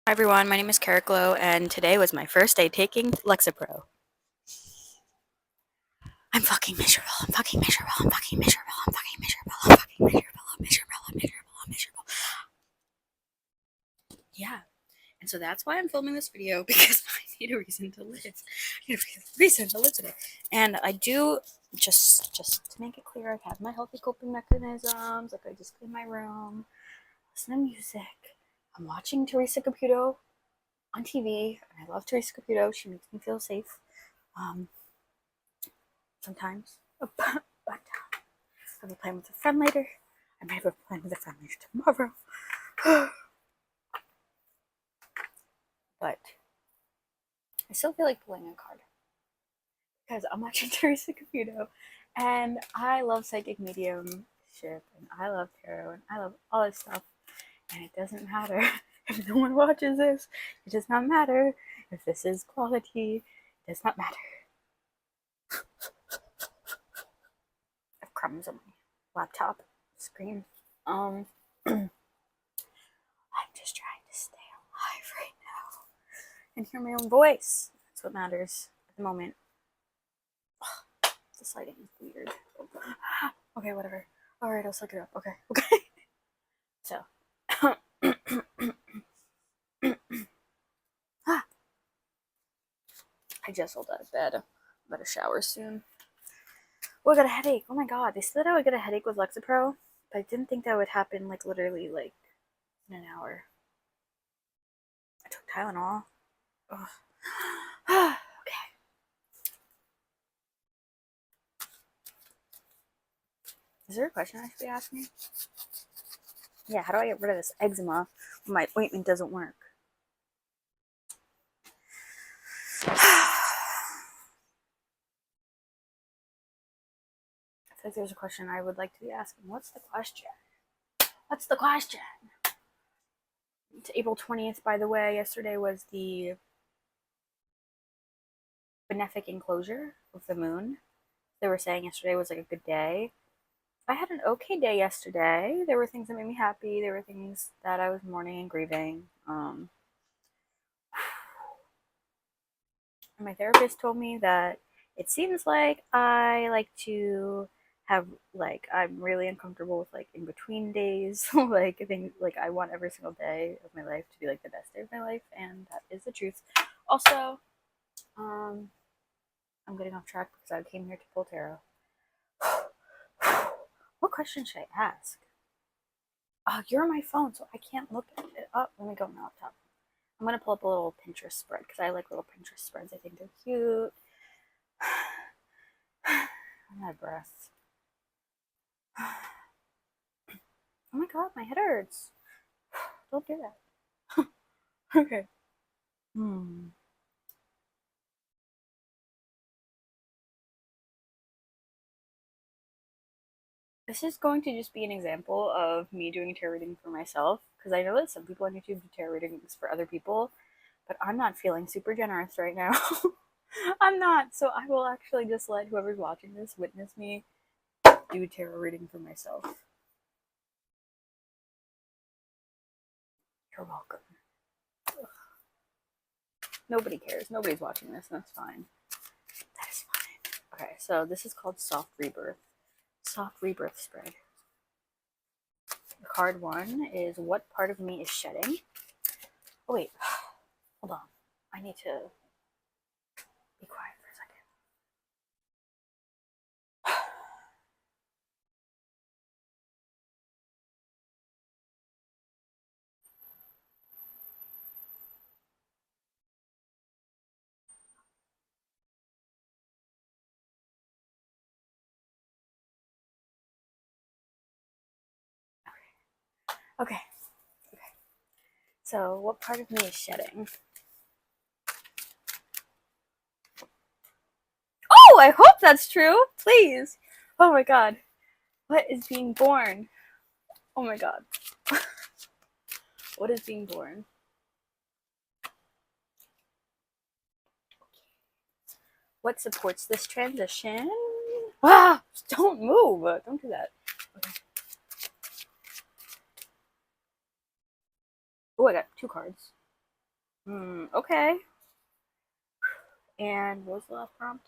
Hi everyone, my name is Cariclo, and today was my first day taking Lexapro. I'm fucking miserable, I'm fucking miserable, I'm fucking miserable, I'm fucking miserable, I'm fucking miserable, I'm miserable, I'm miserable, I'm miserable. Yeah, and so that's why I'm filming this video, because I need a reason to live. I need a reason to live today. And I do, just to make it clear, I have my healthy coping mechanisms, like I just clean my room, listen to music, I'm watching Teresa Caputo on TV, and I love Teresa Caputo, she makes me feel safe. Sometimes. But I'll be playing with a friend later. I might have a plan with a friend later tomorrow. But I still feel like pulling a card. Because I'm watching Teresa Caputo. And I love psychic mediumship. And I love tarot. And I love all this stuff. And it doesn't matter if no one watches this. It does not matter if this is quality. It does not matter. I have crumbs on my laptop screen. I'm just trying to stay alive right now and hear my own voice. That's what matters at the moment. This lighting is weird. Okay, whatever. Alright, I'll suck it up. Okay. So. I just rolled out of bed. I'm about to shower soon. Oh, I got a headache. Oh my god. They said I would get a headache with Lexapro, but I didn't think that would happen, like, literally, like, in an hour. I took Tylenol. Ugh. Okay. Is there a question I should be asking? Yeah, how do I get rid of this eczema when my ointment doesn't work? I feel like there's a question I would like to be asking. What's the question? What's the question? It's April 20th, by the way. Yesterday was the benefic enclosure of the moon. They were saying yesterday was like a good day. I had an okay day yesterday. There were things that made me happy. There were things that I was mourning and grieving. My therapist told me that it seems like I like to have, like, I'm really uncomfortable with, like, in between days. Like, things, like, I want every single day of my life to be like the best day of my life, and that is the truth. Also, I'm getting off track because I came here to pull tarot. What question should I ask? You're on my phone, so I can't look at it up. Let me go on my laptop. I'm gonna pull up a little Pinterest spread because I like little Pinterest spreads. I think they're cute. I'm out of breath. Oh my god, my head hurts. Don't do that. Okay. This is going to just be an example of me doing tarot reading for myself, because I know that some people on YouTube do tarot readings for other people, but I'm not feeling super generous right now. I'm not, so I will actually just let whoever's watching this witness me do tarot reading for myself. You're welcome. Ugh. Nobody cares. Nobody's watching this, and that's fine. That is fine. Okay, so this is called Soft Rebirth. Soft Rebirth spread. Card 1 is what part of me is shedding. Oh wait, hold on. I need to be quiet for a second. Okay. So, what part of me is shedding? Oh, I hope that's true. Please. Oh my god. What is being born? Oh my god. What is being born? What supports this transition? Ah! Don't move. Don't do that. Okay. Oh, I got 2 cards. Okay. And what was the last prompt?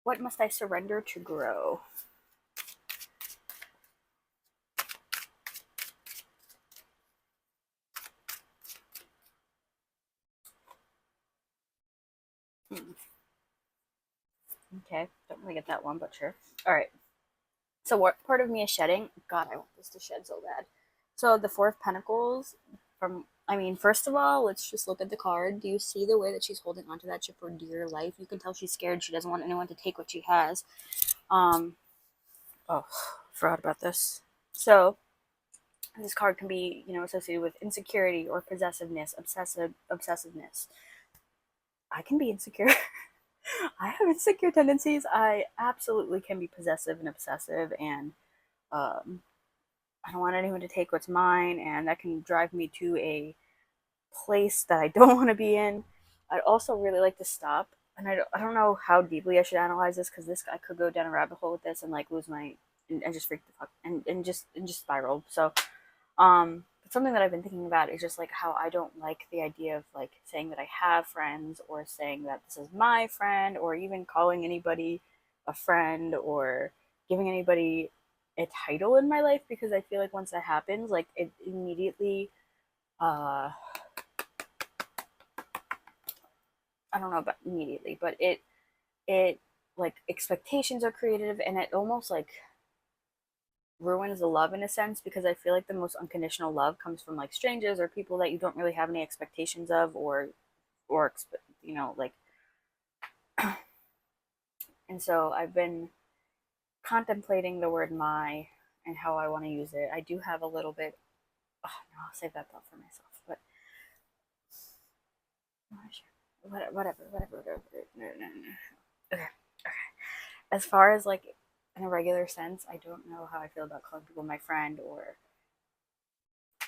What must I surrender to grow? Hmm. Okay, don't really get that one, but sure. All right. So what part of me is shedding? God, I want this to shed so bad. So the Four of Pentacles from I mean, first of all, let's just look at the card. Do you see the way that she's holding onto that ship for dear life? You can tell she's scared. She doesn't want anyone to take what she has. Um, oh, forgot about this. So this card can be, associated with insecurity or possessiveness, obsessiveness. I can be insecure. I have insecure tendencies. I absolutely can be possessive and obsessive, and um, I don't want anyone to take what's mine, and that can drive me to a place that I don't want to be in. I'd also really like to stop, and I don't know how deeply I should analyze this because I could go down a rabbit hole with this and like lose my and just freak the fuck and just spiral. So but something that I've been thinking about is just like how I don't like the idea of like saying that I have friends or saying that this is my friend or even calling anybody a friend or giving anybody a title in my life because I feel like once that happens, like it immediately uh I don't know about immediately, but it like expectations are creative and it almost like ruins the love in a sense because I feel like the most unconditional love comes from like strangers or people that you don't really have any expectations of or like and so I've been contemplating the word my and how I want to use it. I do have a little bit oh, no, I'll save that thought for myself. But whatever. No. Okay. As far as like in a regular sense, I don't know how I feel about calling people my friend or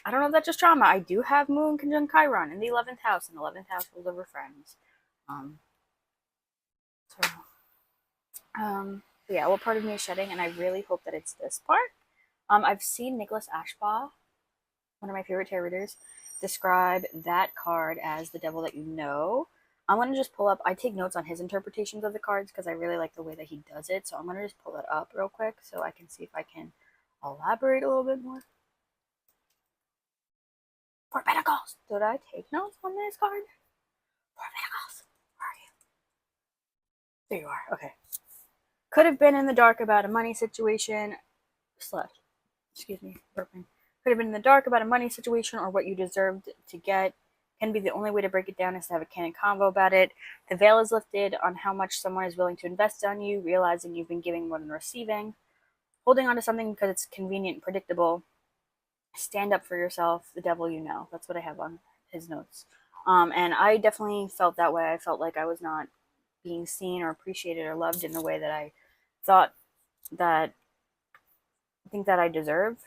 I don't know if that's just trauma. I do have Moon conjunct Chiron in the 11th house, and 11th house rules over friends. Um, so, yeah, what part of me is shedding, and I really hope that it's this part. I've seen Nicholas Ashbaugh, one of my favorite tarot readers, describe that card as the devil that you know. I'm gonna just pull up. I take notes on his interpretations of the cards because I really like the way that he does it. So I'm gonna just pull it up real quick so I can see if I can elaborate a little bit more. Four Pentacles. Did I take notes on this card? Four Pentacles. Where are you? There you are. Okay. Could have been in the dark about a money situation. Slash. Excuse me. Burping. Could have been in the dark about a money situation or what you deserved to get. Can be the only way to break it down is to have a candid convo about it. The veil is lifted on how much someone is willing to invest on you, realizing you've been giving more than receiving. Holding on to something because it's convenient and predictable. Stand up for yourself, the devil you know. That's what I have on his notes. And I definitely felt that way. I felt like I was not being seen or appreciated or loved in the way that I thought that I think that I deserve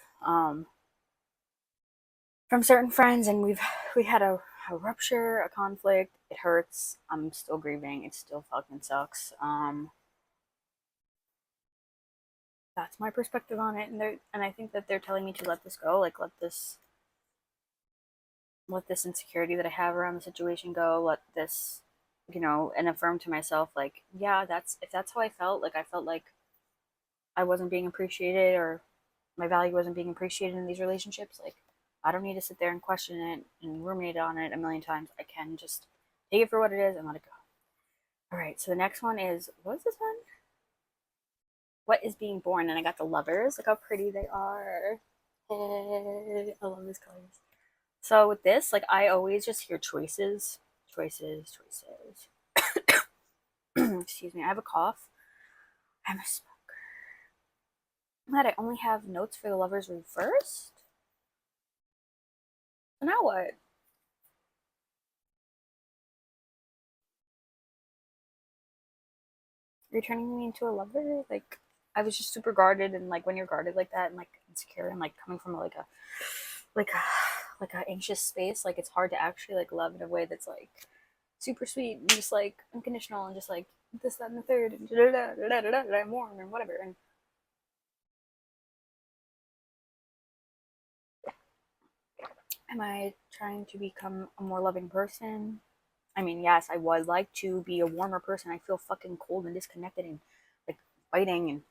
from certain friends, and we had a rupture, a conflict. It hurts. I'm still grieving. It still fucking sucks. That's my perspective on it, and I think that they're telling me to let this go, like let this insecurity that I have around the situation go. Let this, and affirm to myself, like, yeah, that's if that's how I felt. Like I felt like I wasn't being appreciated or my value wasn't being appreciated in these relationships. Like I don't need to sit there and question it and ruminate on it a million times. I can just take it for what it is and let it go. All right. So the next one is what is this one? What is being born? And I got the lovers. Look how pretty they are. Hey, I love these colors. So with this, like I always just hear choices, choices. Excuse me. I have a cough. I'm a smoker. That I only have notes for the lovers reversed. So now what? You're turning me into a lover? Like I was just super guarded, and like when you're guarded like that and like insecure and like coming from like a like a anxious space, like it's hard to actually like love in a way that's like super sweet and just like unconditional and just like this, that, and the third and warm and whatever. And Am I trying to become a more loving person? I mean, yes, I would like to be a warmer person. I feel fucking cold and disconnected and like fighting and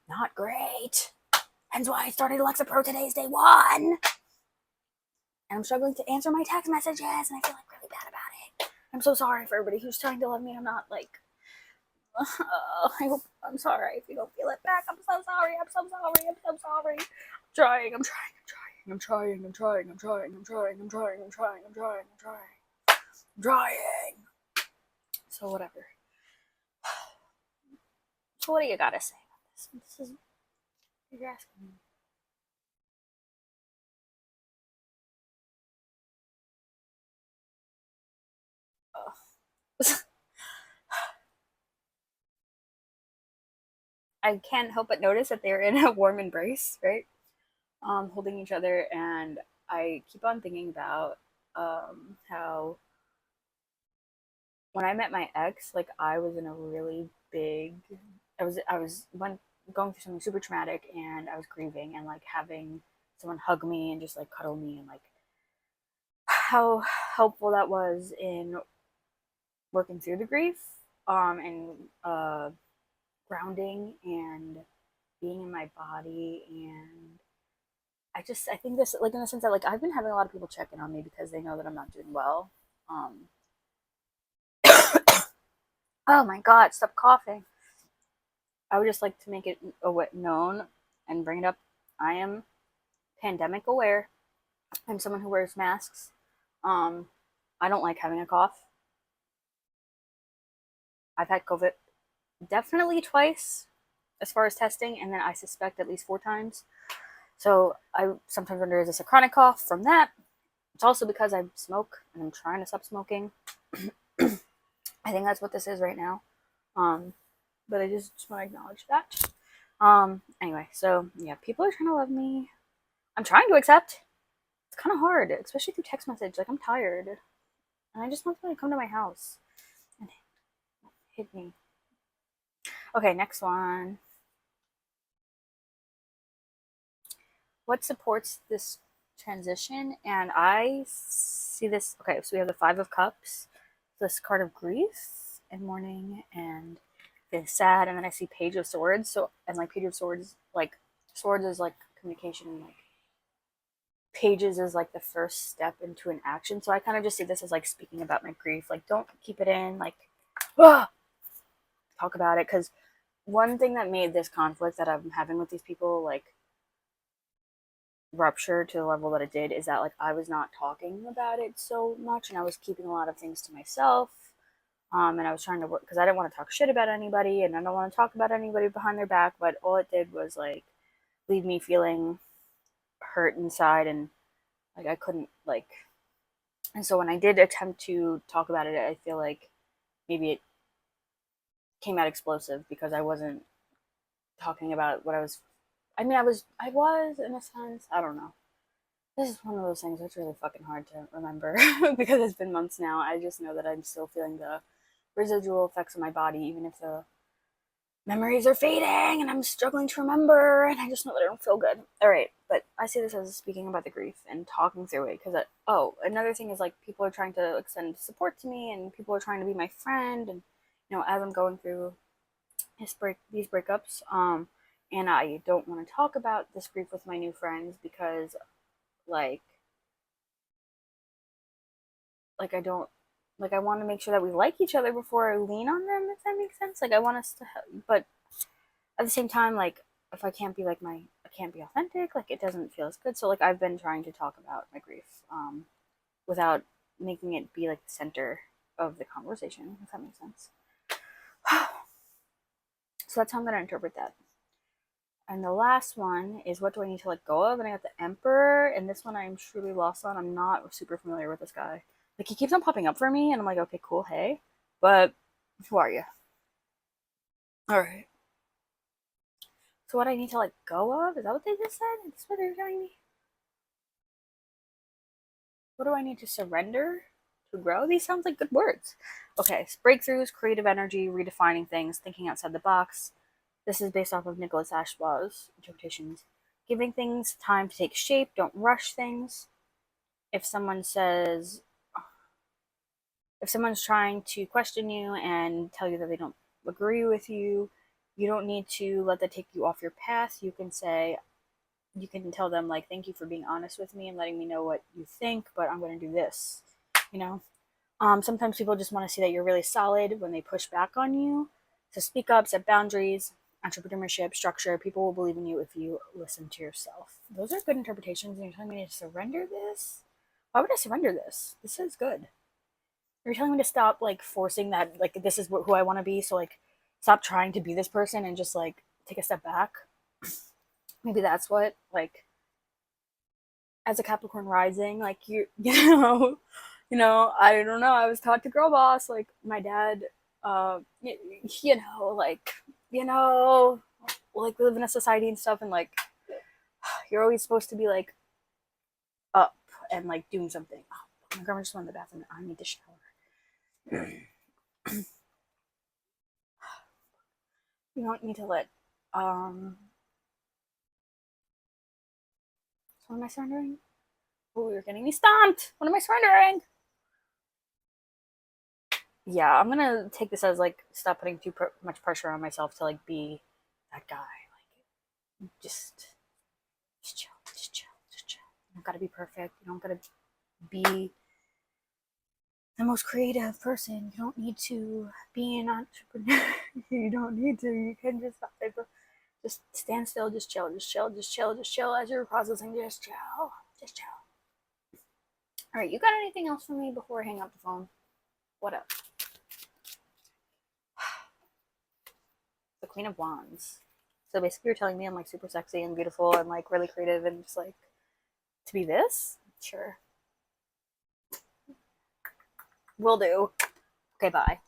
not great. Hence why I started Lexapro. Today's day one. And I'm struggling to answer my text messages and I feel like really bad about it. I'm so sorry for everybody who's trying to love me and I'm not like, I'm sorry if you don't feel it back. I'm so sorry. I'm so sorry. I'm so sorry. I'm trying. I'm trying. I'm trying. I'm trying. I'm trying. I'm trying. I'm trying. I'm trying. I'm trying. I'm trying. I'm trying. So whatever. So what do you gotta say about this? This is you're asking me. Oh. I can't help but notice that they're in a warm embrace, right? Holding each other, and I keep on thinking about how when I met my ex, like I was in a really big, I was when going through something super traumatic, and I was grieving, and like having someone hug me and just like cuddle me, and like how helpful that was in working through the grief, and grounding and being in my body. And I think this, like, in the sense that like I've been having a lot of people check in on me because they know that I'm not doing well. Um, oh my god, stop coughing. I would just like to make it known and bring it up. I am pandemic aware. I'm someone who wears masks. Um, I don't like having a cough. I've had COVID definitely twice as far as testing, and then I suspect at least 4 times. So I sometimes wonder, is this a chronic cough from that? It's also because I smoke and I'm trying to stop smoking. I think that's what this is right now. Um, but I just want to acknowledge that. Anyway, so yeah, people are trying to love me. I'm trying to accept. It's kind of hard, especially through text message. Like, I'm tired, and I just want them to come to my house and hit me. Okay, next one. What supports this transition? And I see this. Okay, so we have the Five of Cups, this card of grief and mourning, and feeling sad, and then I see Page of Swords. So, and like Page of Swords, like swords is like communication, like pages is like the first step into an action. So I kind of just see this as like speaking about my grief. Like, don't keep it in. Like, ah, talk about it. Because one thing that made this conflict that I'm having with these people like rupture to the level that it did is that like I was not talking about it so much, and I was keeping a lot of things to myself. And I was trying to work because I didn't want to talk shit about anybody, and I don't want to talk about anybody behind their back. But all it did was like leave me feeling hurt inside, and like I couldn't like. And so when I did attempt to talk about it, I feel like maybe it came out explosive because I wasn't talking about what I was. I mean, I was in a sense. I don't know. This is one of those things that's really fucking hard to remember because it's been months now. I just know that I'm still feeling the residual effects of my body, even if the memories are fading and I'm struggling to remember, and I just know that I don't feel good. All right, but I see this as speaking about the grief and talking through it because, another thing is like people are trying to extend support to me and people are trying to be my friend, and as I'm going through these breakups, and I don't want to talk about this grief with my new friends because, like, I don't like I want to make sure that we like each other before I lean on them, if that makes sense. Like, I want us to but at the same time, like, if I can't be I can't be authentic, like it doesn't feel as good. So like I've been trying to talk about my grief without making it be like the center of the conversation, if that makes sense. So that's how I'm going to interpret that. And the last one is, what do I need to let go of? And I got the Emperor, and this one I'm truly lost on. I'm not super familiar with this guy. Like, he keeps on popping up for me, and I'm like, okay, cool, hey. But who are you? All right. So what I need to let go of? Is that what they just said? Is what they're telling me? What do I need to surrender to grow? These sound like good words. Okay, so breakthroughs, creative energy, redefining things, thinking outside the box. This is based off of Nicholas Ashbaw's interpretations. Giving things time to take shape, don't rush things. if someone says, if someone's trying to question you and tell you that they don't agree with you, you don't need to let that take you off your path. You can say, you can tell them, like, thank you for being honest with me and letting me know what you think, but I'm going to do this, you know? Sometimes people just want to see that you're really solid when they push back on you. So speak up, set boundaries, entrepreneurship, structure. People will believe in you if you listen to yourself. Those are good interpretations. And you're telling me to surrender this? Why would I surrender this? This is good. You're telling me to stop like forcing that, like, this is who I want to be. So like stop trying to be this person and just like take a step back. Maybe that's what, like, as a Capricorn rising, like I don't know. I was taught to girl boss. Like my dad, you know, like you know, like we live in a society and stuff, and like you're always supposed to be like up and like doing something. Oh, my grandma just went to the bathroom. I need to shower. You don't need to let. What am I surrendering? Oh, you're getting me stomped. What am I surrendering? Yeah, I'm gonna take this as like stop putting too much pressure on myself to like be that guy. Like just chill, just chill, just chill. You don't gotta be perfect. You don't gotta be the most creative person. You don't need to be an entrepreneur. You don't need to. You can just stand still, just chill, just chill, just chill, just chill as you're processing. Just chill, just chill. All right, you got anything else for me before I hang up the phone? What up? The Queen of Wands. So basically, you're telling me I'm like super sexy and beautiful and like really creative and just like to be this? Sure. Will do. Okay, bye.